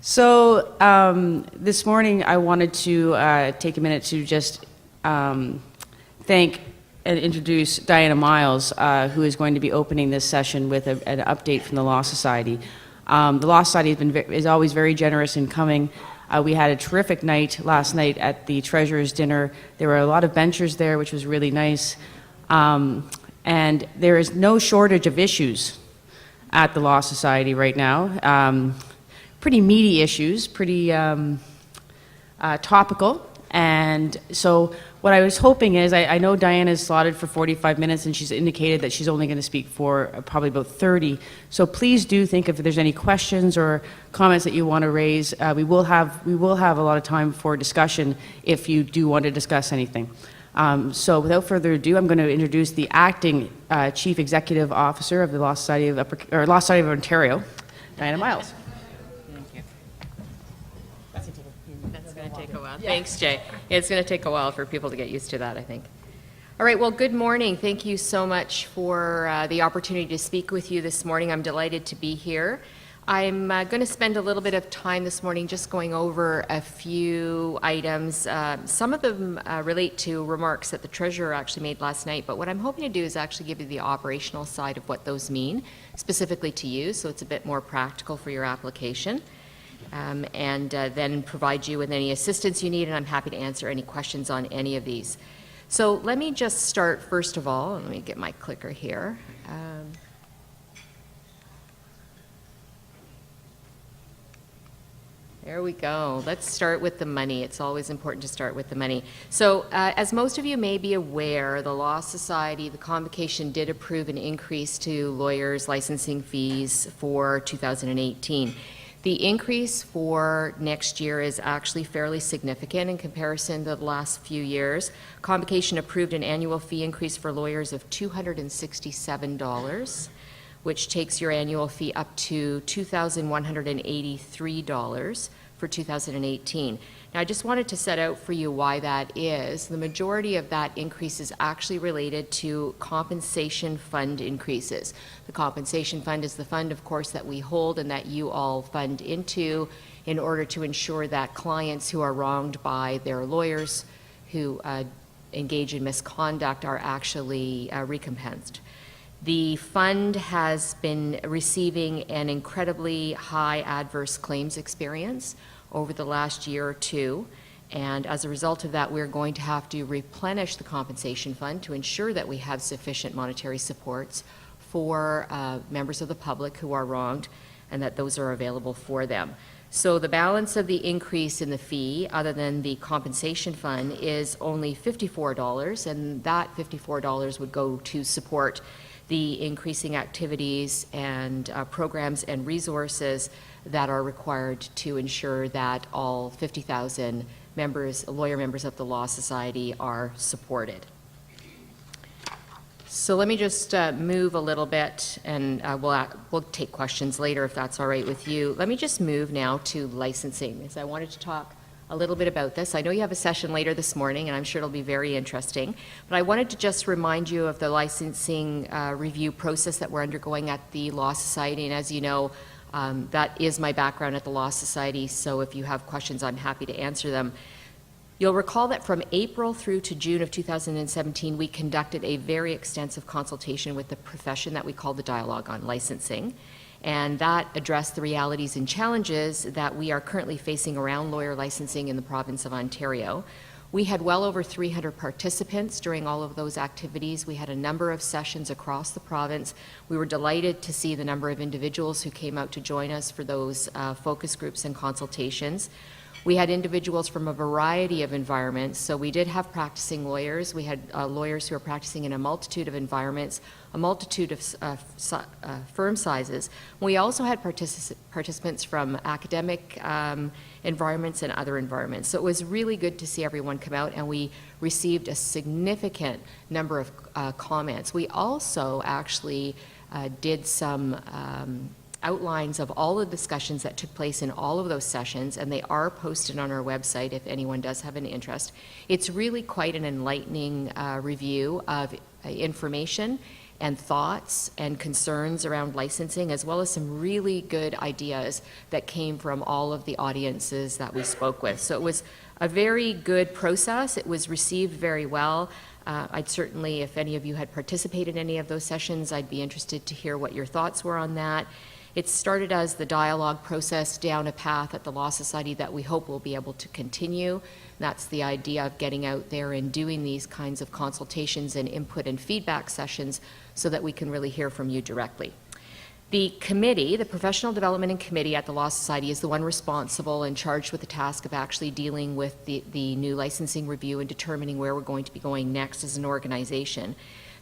So this morning I wanted to take a minute to just thank and introduce Diana Miles, who is going to be opening this session with an update from the Law Society. The Law Society is always very generous in coming. We had a terrific night last night at the Treasurer's Dinner. There were a lot of benchers there, which was really nice. And there is no shortage of issues at the Law Society right now. Pretty meaty issues, pretty topical. And so what I was hoping is, I know Diana's slotted for 45 minutes and she's indicated that she's only going to speak for probably about 30. So please do think if there's any questions or comments that you want to raise. We will have a lot of time for discussion if you do want to discuss anything. So without further ado, I'm going to introduce the acting Chief Executive Officer of the Law Society of Ontario, Diana Miles. That's going to take a while. Yeah. Thanks, Jay. It's going to take a while for people to get used to that, I think. All right, well, good morning. Thank you so much for the opportunity to speak with you this morning. I'm delighted to be here. I'm going to spend a little bit of time this morning just going over a few items. Some of them relate to remarks that the Treasurer actually made last night, but what I'm hoping to do is actually give you the operational side of what those mean, specifically to you, so it's a bit more practical for your application. And then provide you with any assistance you need, and I'm happy to answer any questions on any of these. So let me just start, first of all, let me get my clicker here. There we go. Let's start with the money. It's always important to start with the money. So as most of you may be aware, the Law Society, the Convocation did approve an increase to lawyers' licensing fees for 2018. The increase for next year is actually fairly significant in comparison to the last few years. Convocation approved an annual fee increase for lawyers of $267, which takes your annual fee up to $2,183 for 2018. Now, I just wanted to set out for you why that is. The majority of that increase is actually related to compensation fund increases. The compensation fund is the fund, of course, that we hold and that you all fund into in order to ensure that clients who are wronged by their lawyers who engage in misconduct are actually recompensed. The fund has been receiving an incredibly high adverse claims experience over the last year or two, and as a result of that, we're going to have to replenish the compensation fund to ensure that we have sufficient monetary supports for members of the public who are wronged and that those are available for them. So the balance of the increase in the fee, other than the compensation fund, is only $54, and that $54 would go to support the increasing activities and programs and resources that are required to ensure that all 50,000 members, lawyer members of the Law Society are supported. So let me just move a little bit, and we'll take questions later if that's all right with you. Let me just move now to licensing, because I wanted to talk a little bit about this. I know you have a session later this morning, and I'm sure it'll be very interesting, but I wanted to just remind you of the licensing review process that we're undergoing at the Law Society, and as you know, that is my background at the Law Society, so if you have questions, I'm happy to answer them. You'll recall that from April through to June of 2017, we conducted a very extensive consultation with the profession that we call the Dialogue on Licensing, and that addressed the realities and challenges that we are currently facing around lawyer licensing in the province of Ontario. We had well over 300 participants during all of those activities. We had a number of sessions across the province. We were delighted to see the number of individuals who came out to join us for those focus groups and consultations. We had individuals from a variety of environments, so we did have practicing lawyers. We had lawyers who are practicing in a multitude of environments, a multitude of firm sizes. We also had participants from academic environments and other environments. So it was really good to see everyone come out, and we received a significant number of comments. We also actually did some outlines of all the discussions that took place in all of those sessions, and they are posted on our website if anyone does have an interest. It's really quite an enlightening review of information and thoughts and concerns around licensing, as well as some really good ideas that came from all of the audiences that we spoke with. So it was a very good process. It was received very well. I'd certainly, if any of you had participated in any of those sessions, I'd be interested to hear what your thoughts were on that. It started as the dialogue process down a path at the Law Society that we hope will be able to continue. That's the idea of getting out there and doing these kinds of consultations and input and feedback sessions so that we can really hear from you directly. The committee, the Professional Development and Committee at the Law Society, is the one responsible and charged with the task of actually dealing with the new licensing review and determining where we're going to be going next as an organization.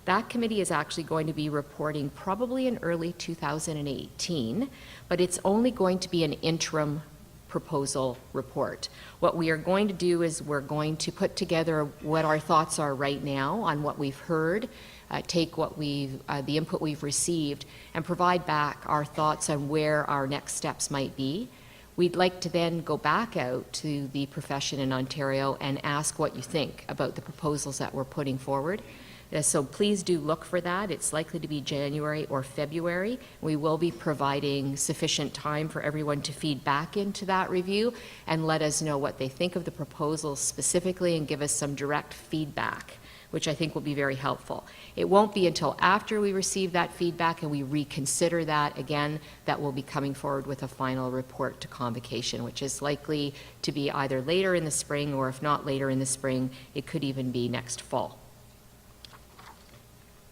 That committee is actually going to be reporting probably in early 2018, but it's only going to be an interim proposal report. What we are going to do is we're going to put together what our thoughts are right now on what we've heard, take what the input we've received, and provide back our thoughts on where our next steps might be. We'd like to then go back out to the profession in Ontario and ask what you think about the proposals that we're putting forward. So please do look for that. It's likely to be January or February. We will be providing sufficient time for everyone to feed back into that review and let us know what they think of the proposals specifically and give us some direct feedback, which I think will be very helpful. It won't be until after we receive that feedback and we reconsider that again that we'll be coming forward with a final report to convocation, which is likely to be either later in the spring, or if not later in the spring, it could even be next fall.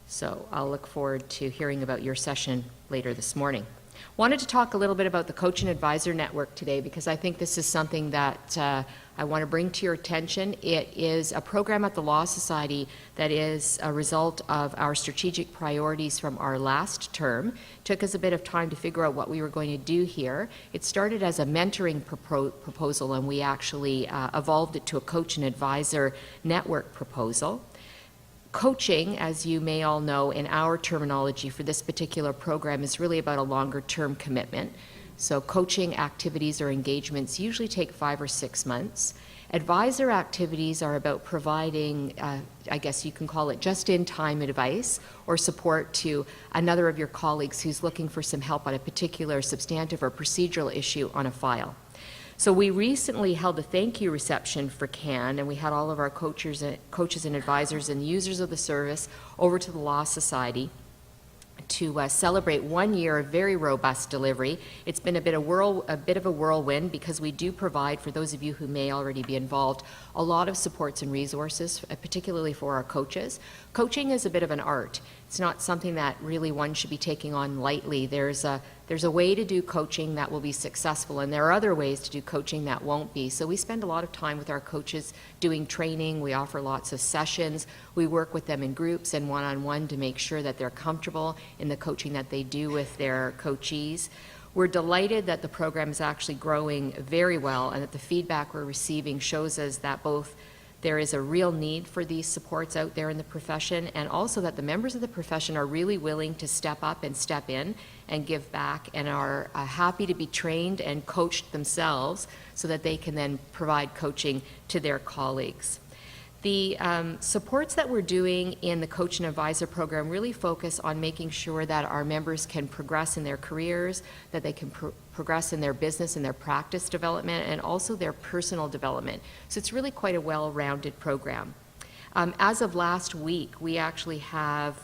So I'll look forward to hearing about your session later this morning. Wanted to talk a little bit about the Coach and Advisor Network today because I think this is something that I want to bring to your attention. It is a program at the Law Society that is a result of our strategic priorities from our last term. It took us a bit of time to figure out what we were going to do here. It started as a mentoring proposal, and we actually evolved it to a Coach and Advisor Network proposal. Coaching, as you may all know, in our terminology for this particular program is really about a longer-term commitment. So coaching activities or engagements usually take 5 or 6 months. Advisor activities are about providing, I guess you can call it just-in-time advice or support to another of your colleagues who's looking for some help on a particular substantive or procedural issue on a file. So we recently held a thank you reception for CAN, and we had all of our coaches and advisors and users of the service over to the Law Society to celebrate 1 year of very robust delivery. It's been a bit of a whirlwind because we do provide, for those of you who may already be involved, a lot of supports and resources, particularly for our coaches. Coaching is a bit of an art. It's not something that really one should be taking on lightly. There's a way to do coaching that will be successful, and there are other ways to do coaching that won't be. So we spend a lot of time with our coaches doing training. We offer lots of sessions. We work with them in groups and one-on-one to make sure that they're comfortable in the coaching that they do with their coachees. We're delighted that the program is actually growing very well, and that the feedback we're receiving shows us that both there is a real need for these supports out there in the profession, and also that the members of the profession are really willing to step up and step in and give back, and are happy to be trained and coached themselves so that they can then provide coaching to their colleagues. The supports that we're doing in the Coach and Advisor program really focus on making sure that our members can progress in their careers, that they can progress in their business and their practice development, and also their personal development. So it's really quite a well-rounded program. As of last week, we actually have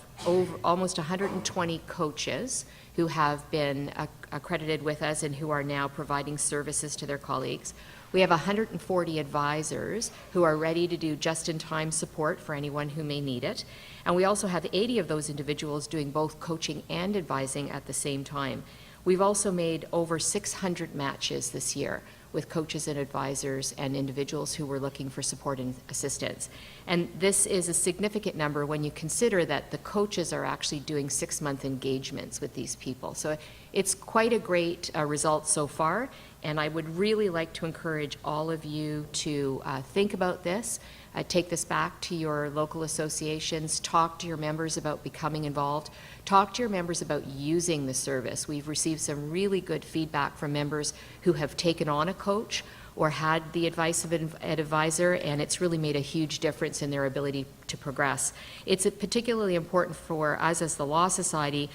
almost 120 coaches who have been accredited with us and who are now providing services to their colleagues. We have 140 advisors who are ready to do just-in-time support for anyone who may need it. And we also have 80 of those individuals doing both coaching and advising at the same time. We've also made over 600 matches this year with coaches and advisors and individuals who were looking for support and assistance. And this is a significant number when you consider that the coaches are actually doing 6-month engagements with these people. So it's quite a great result so far, and I would really like to encourage all of you to think about this, take this back to your local associations, talk to your members about becoming involved, talk to your members about using the service. We've received some really good feedback from members who have taken on a coach or had the advice of an advisor, and it's really made a huge difference in their ability to progress. It's particularly important for us as the Law Society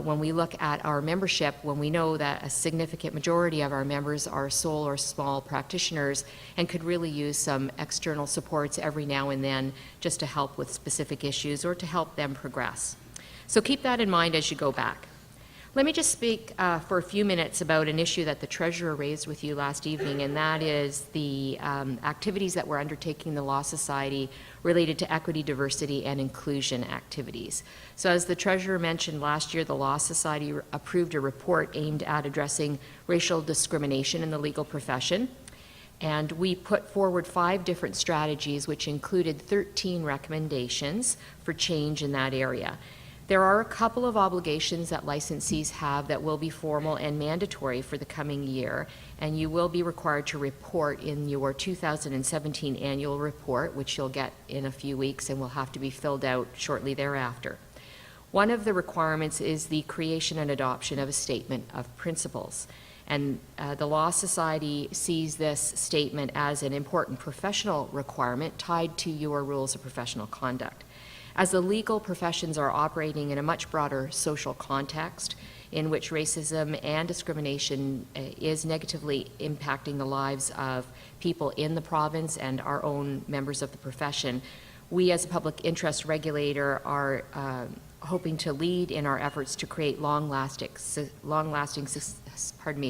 when we look at our membership, when we know that a significant majority of our members are sole or small practitioners and could really use some external supports every now and then just to help with specific issues or to help them progress. So keep that in mind as you go back. Let me just speak for a few minutes about an issue that the Treasurer raised with you last evening, and that is the activities that we're undertaking in the Law Society related to equity, diversity, and inclusion activities. So as the Treasurer mentioned, last year the Law Society approved a report aimed at addressing racial discrimination in the legal profession, and we put forward 5 different strategies which included 13 recommendations for change in that area. There are a couple of obligations that licensees have that will be formal and mandatory for the coming year, and you will be required to report in your 2017 annual report, which you'll get in a few weeks and will have to be filled out shortly thereafter. One of the requirements is the creation and adoption of a statement of principles. And the Law Society sees this statement as an important professional requirement tied to your rules of professional conduct. As the legal professions are operating in a much broader social context in which racism and discrimination is negatively impacting the lives of people in the province and our own members of the profession, we as a public interest regulator are hoping to lead in our efforts to create long-lasting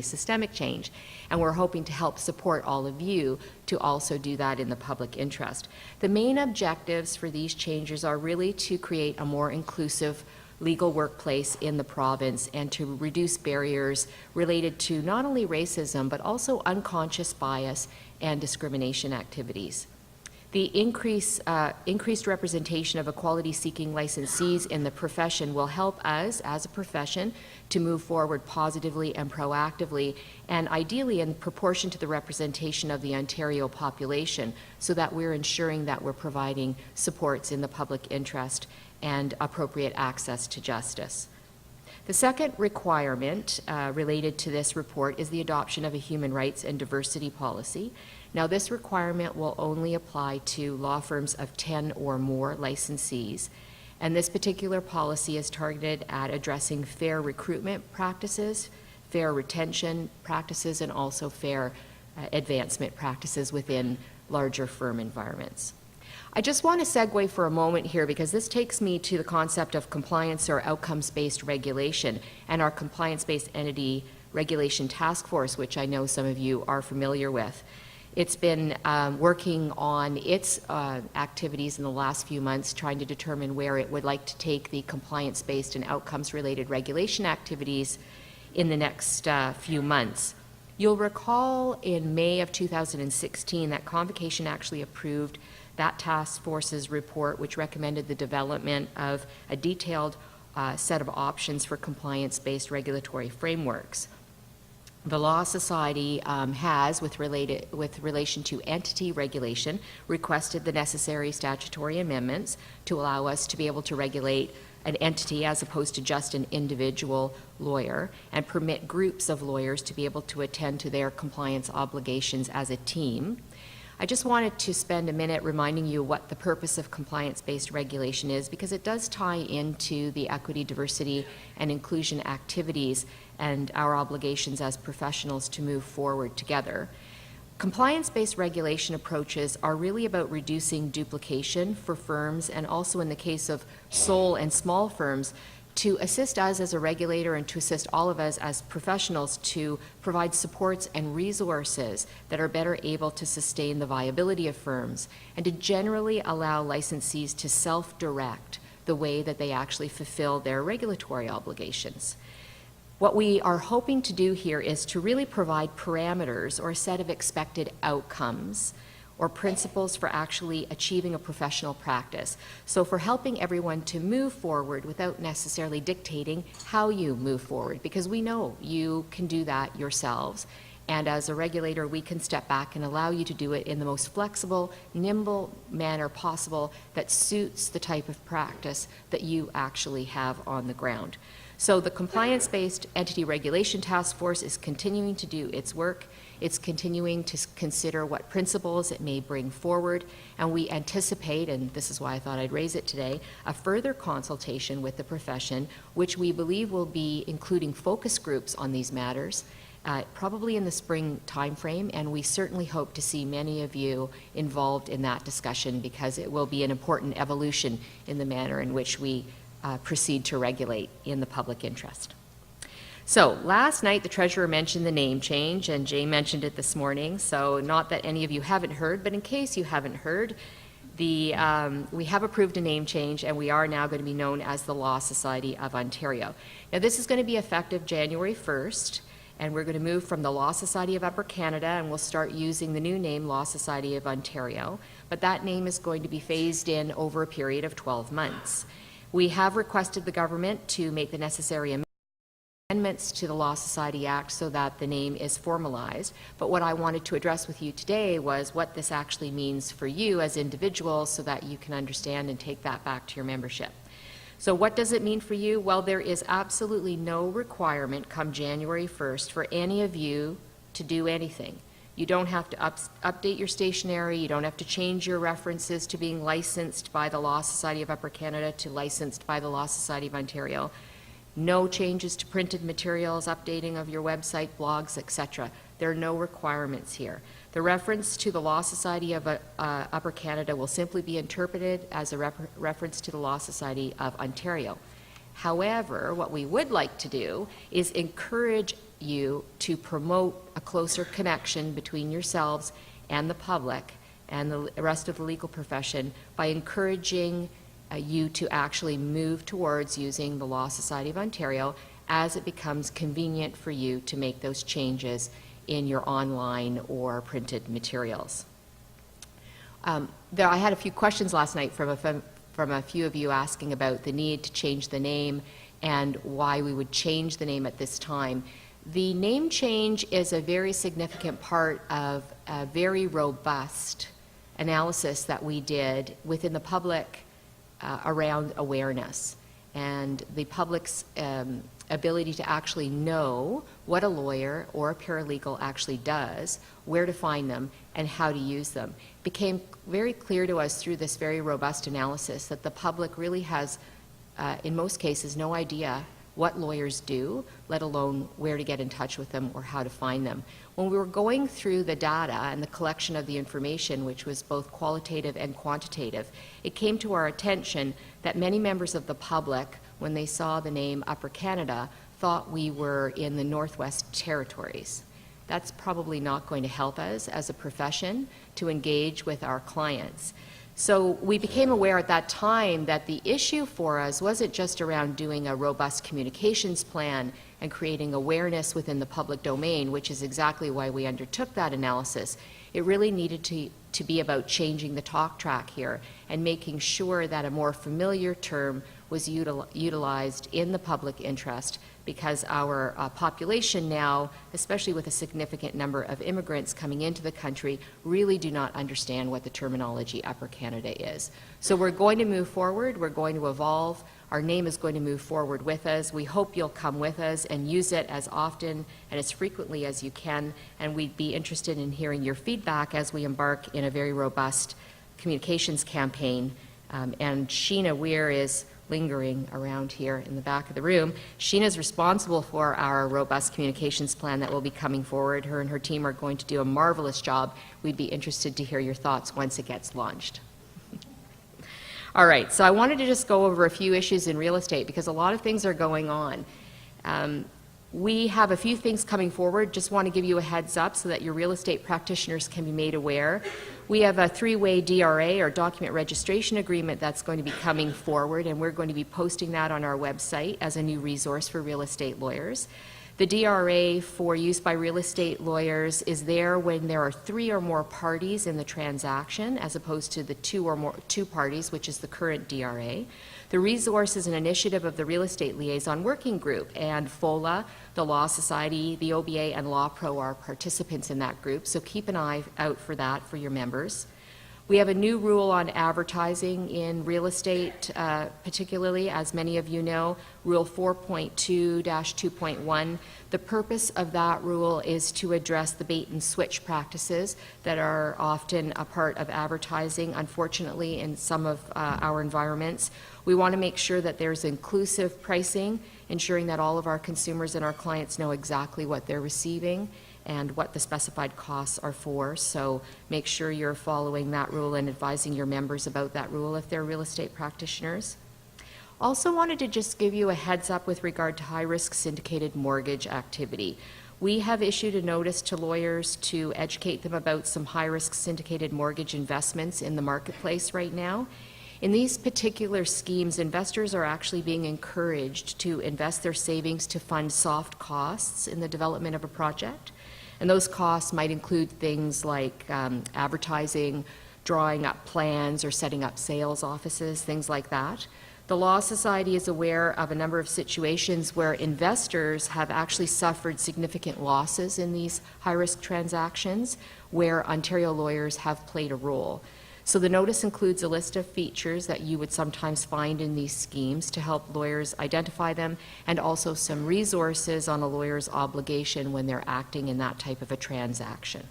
systemic change, and we're hoping to help support all of you to also do that in the public interest. The main objectives for these changes are really to create a more inclusive legal workplace in the province and to reduce barriers related to not only racism but also unconscious bias and discrimination activities. The increased representation of equality-seeking licensees in the profession will help us, as a profession, to move forward positively and proactively, and ideally in proportion to the representation of the Ontario population, so that we're ensuring that we're providing supports in the public interest and appropriate access to justice. The second requirement related to this report is the adoption of a human rights and diversity policy. Now, this requirement will only apply to law firms of 10 or more licensees, and this particular policy is targeted at addressing fair recruitment practices, fair retention practices, and also fair advancement practices within larger firm environments. I just want to segue for a moment here because this takes me to the concept of compliance or outcomes-based regulation and our compliance-based entity regulation task force, which I know some of you are familiar with. It's been working on its activities in the last few months, trying to determine where it would like to take the compliance-based and outcomes-related regulation activities in the next few months. You'll recall in May of 2016 that Convocation actually approved that task force's report, which recommended the development of a detailed set of options for compliance-based regulatory frameworks. The Law Society has, with relation to entity regulation, requested the necessary statutory amendments to allow us to be able to regulate an entity as opposed to just an individual lawyer, and permit groups of lawyers to be able to attend to their compliance obligations as a team. I just wanted to spend a minute reminding you what the purpose of compliance-based regulation is, because it does tie into the equity, diversity, and inclusion activities and our obligations as professionals to move forward together. Compliance-based regulation approaches are really about reducing duplication for firms, and also in the case of sole and small firms, to assist us as a regulator and to assist all of us as professionals to provide supports and resources that are better able to sustain the viability of firms, and to generally allow licensees to self-direct the way that they actually fulfill their regulatory obligations. What we are hoping to do here is to really provide parameters or a set of expected outcomes or principles for actually achieving a professional practice. So for helping everyone to move forward without necessarily dictating how you move forward, because we know you can do that yourselves. And as a regulator, we can step back and allow you to do it in the most flexible, nimble manner possible that suits the type of practice that you actually have on the ground. So the Compliance-Based Entity Regulation Task Force is continuing to do its work. It's continuing to consider what principles it may bring forward, and we anticipate, and this is why I thought I'd raise it today, a further consultation with the profession, which we believe will be including focus groups on these matters, probably in the spring timeframe, and we certainly hope to see many of you involved in that discussion because it will be an important evolution in the manner in which we proceed to regulate in the public interest. So last night, the treasurer mentioned the name change, and Jay mentioned it this morning. So not that any of you haven't heard, but in case you haven't heard, we have approved a name change, and we are now going to be known as the Law Society of Ontario. Now, this is going to be effective January 1st, and we're going to move from the Law Society of Upper Canada, and we'll start using the new name, Law Society of Ontario. But that name is going to be phased in over a period of 12 months. We have requested the government to make the necessary amendments to the Law Society Act so that the name is formalized. But what I wanted to address with you today was what this actually means for you as individuals so that you can understand and take that back to your membership. So what does it mean for you? Well, there is absolutely no requirement come January 1st for any of you to do anything. You don't have to update your stationery. You don't have to change your references to being licensed by the Law Society of Upper Canada to licensed by the Law Society of Ontario. No changes to printed materials, updating of your website, blogs, etc. There are no requirements here. The reference to the Law Society of Upper Canada will simply be interpreted as a reference to the Law Society of Ontario. However, what we would like to do is encourage you to promote a closer connection between yourselves and the public and the rest of the legal profession by encouraging you to actually move towards using the Law Society of Ontario as it becomes convenient for you to make those changes in your online or printed materials. I had a few questions last night from a few of you asking about the need to change the name and why we would change the name at this time. The name change is a very significant part of a very robust analysis that we did within the public around awareness and the public's ability to actually know what a lawyer or a paralegal actually does, where to find them, and how to use them. It became very clear to us through this very robust analysis that the public really has, in most cases, no idea what lawyers do, let alone where to get in touch with them or how to find them. When we were going through the data and the collection of the information, which was both qualitative and quantitative, it came to our attention that many members of the public, when they saw the name Upper Canada, thought we were in the Northwest Territories. That's probably not going to help us as a profession to engage with our clients. So we became aware at that time that the issue for us wasn't just around doing a robust communications plan and creating awareness within the public domain, which is exactly why we undertook that analysis. It really needed to be about changing the talk track here and making sure that a more familiar term was utilized in the public interest, because our population now, especially with a significant number of immigrants coming into the country, really do not understand what the terminology Upper Canada is. So we're going to move forward, we're going to evolve, our name is going to move forward with us. We hope you'll come with us and use it as often and as frequently as you can, and we'd be interested in hearing your feedback as we embark in a very robust communications campaign. And Sheena Weir is lingering around here in the back of the room. Sheena's responsible for our robust communications plan that will be coming forward. Her and her team are going to do a marvelous job. We'd be interested to hear your thoughts once it gets launched. All right, so I wanted to just go over a few issues in real estate because a lot of things are going on. We have a few things coming forward. Just want to give you a heads up so that your real estate practitioners can be made aware. We have a three-way DRA, or document registration agreement, that's going to be coming forward, and we're going to be posting that on our website as a new resource for real estate lawyers. The DRA for use by real estate lawyers is there when there are 3 or more parties in the transaction, as opposed to the 2 parties, which is the current DRA. The resource is an initiative of the Real Estate Liaison Working Group, and FOLA, the Law Society, the OBA, and Law Pro are participants in that group, so keep an eye out for that for your members. We have a new rule on advertising in real estate, particularly, as many of you know, Rule 4.2-2.1. The purpose of that rule is to address the bait and switch practices that are often a part of advertising, unfortunately, in some of our environments. We want to make sure that there's inclusive pricing, ensuring that all of our consumers and our clients know exactly what they're receiving and what the specified costs are for. So make sure you're following that rule and advising your members about that rule if they're real estate practitioners. Also wanted to just give you a heads up with regard to high-risk syndicated mortgage activity. We have issued a notice to lawyers to educate them about some high-risk syndicated mortgage investments in the marketplace right now. In these particular schemes, investors are actually being encouraged to invest their savings to fund soft costs in the development of a project. And those costs might include things like advertising, drawing up plans, or setting up sales offices, things like that. The Law Society is aware of a number of situations where investors have actually suffered significant losses in these high-risk transactions, where Ontario lawyers have played a role. So the notice includes a list of features that you would sometimes find in these schemes to help lawyers identify them, and also some resources on a lawyer's obligation when they're acting in that type of a transaction.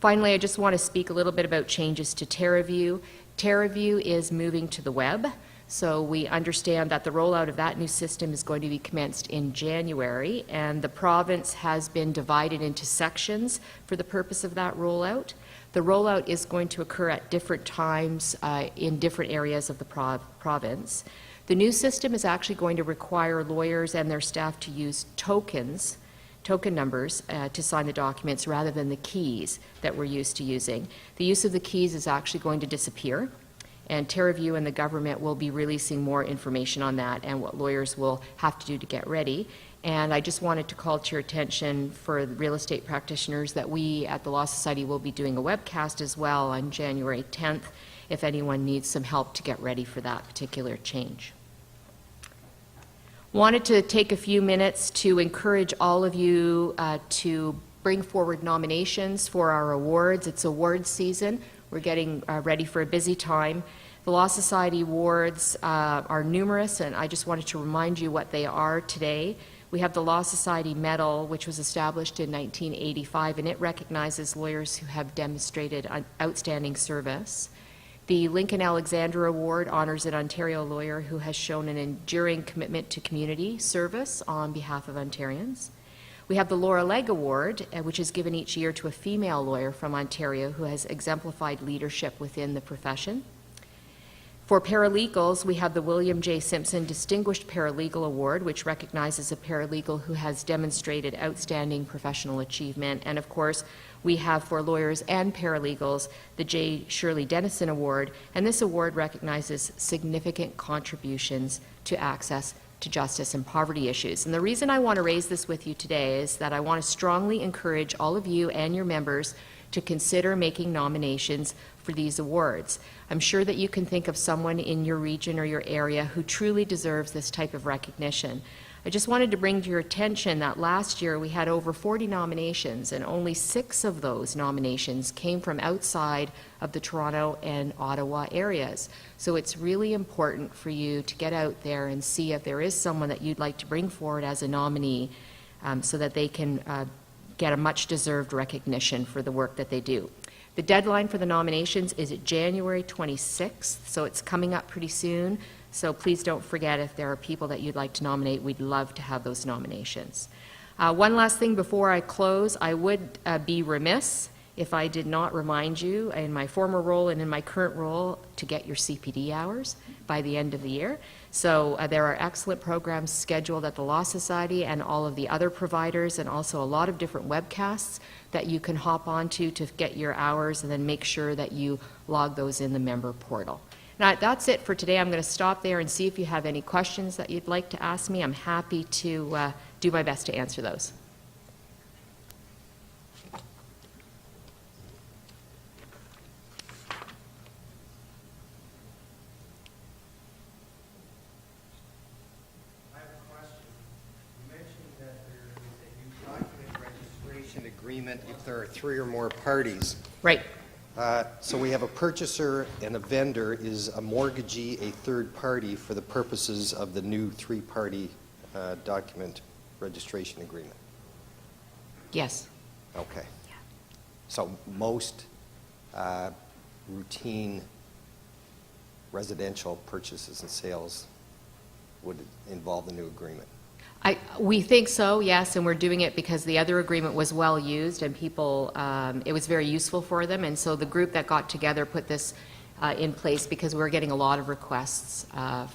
Finally, I just want to speak a little bit about changes to TerraView. TerraView is moving to the web, so we understand that the rollout of that new system is going to be commenced in January, and the province has been divided into sections for the purpose of that rollout. The rollout is going to occur at different times in different areas of the province. The new system is actually going to require lawyers and their staff to use token numbers to sign the documents rather than the keys that we're used to using. The use of the keys is actually going to disappear, and TerraView and the government will be releasing more information on that and what lawyers will have to do to get ready. And I just wanted to call to your attention for the real estate practitioners that we at the Law Society will be doing a webcast as well on January 10th if anyone needs some help to get ready for that particular change. Wanted to take a few minutes to encourage all of you to bring forward nominations for our awards. It's awards season. We're getting ready for a busy time. The Law Society awards are numerous, and I just wanted to remind you what they are today. We have the Law Society Medal, which was established in 1985, and it recognizes lawyers who have demonstrated outstanding service. The Lincoln Alexander Award honors an Ontario lawyer who has shown an enduring commitment to community service on behalf of Ontarians. We have the Laura Legg Award, which is given each year to a female lawyer from Ontario who has exemplified leadership within the profession. For paralegals, we have the William J. Simpson Distinguished Paralegal Award, which recognizes a paralegal who has demonstrated outstanding professional achievement. And of course, we have for lawyers and paralegals the J. Shirley Dennison Award, and this award recognizes significant contributions to access to justice and poverty issues. And the reason I want to raise this with you today is that I want to strongly encourage all of you and your members to consider making nominations for these awards. I'm sure that you can think of someone in your region or your area who truly deserves this type of recognition. I just wanted to bring to your attention that last year we had over 40 nominations, and only 6 of those nominations came from outside of the Toronto and Ottawa areas. So it's really important for you to get out there and see if there is someone that you'd like to bring forward as a nominee so that they can get a much-deserved recognition for the work that they do. The deadline for the nominations is January 26th, so it's coming up pretty soon. So please don't forget, if there are people that you'd like to nominate, we'd love to have those nominations. One last thing before I close, I would be remiss if I did not remind you in my former role and in my current role to get your CPD hours by the end of the year. So there are excellent programs scheduled at the Law Society and all of the other providers, and also a lot of different webcasts that you can hop onto to get your hours, and then make sure that you log those in the member portal. Now, that's it for today. I'm going to stop there and see if you have any questions that you'd like to ask me. I'm happy to do my best to answer those. I have a question. You mentioned that there is a new document registration agreement if there are 3 or more parties. Right. So we have a purchaser and a vendor. Is a mortgagee a third party for the purposes of the new three-party document registration agreement? Yes. Okay. So most routine residential purchases and sales would involve the new agreement? We think so, yes, and we're doing it because the other agreement was well used and people, it was very useful for them. And so the group that got together put this in place because we're getting a lot of requests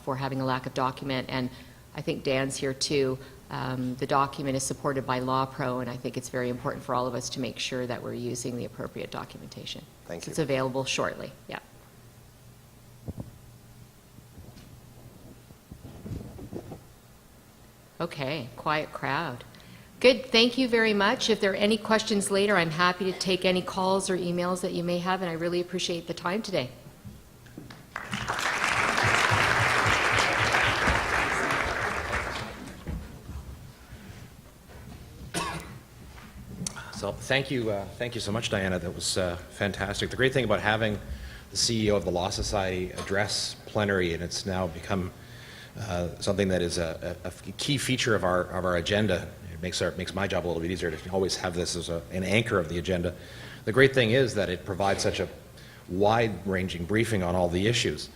for having a lack of document. And I think Dan's here too. The document is supported by Law Pro, and I think it's very important for all of us to make sure that we're using the appropriate documentation. Thank you. It's available shortly, yeah. Okay, quiet crowd. Good, thank you very much. If there are any questions later, I'm happy to take any calls or emails that you may have, and I really appreciate the time today. So thank you so much, Diana. That was fantastic. The great thing about having the CEO of the Law Society address plenary, and it's now become something that is a key feature of our agenda. It makes my job a little bit easier to always have this as an anchor of the agenda. The great thing is that it provides such a wide-ranging briefing on all the issues.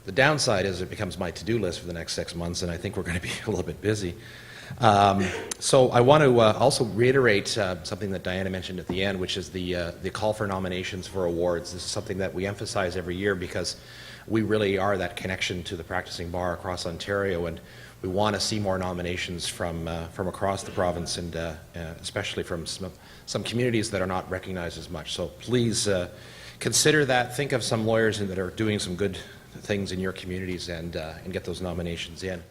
The downside is it becomes my to-do list for the next 6 months, and I think we're going to be a little bit busy. So I want to also reiterate something that Diana mentioned at the end, which is the call for nominations for awards. This is something that we emphasize every year because we really are that connection to the practicing bar across Ontario, and we want to see more nominations from across the province, and especially from some communities that are not recognized as much. So please consider that. Think of some lawyers that are doing some good things in your communities, and get those nominations in.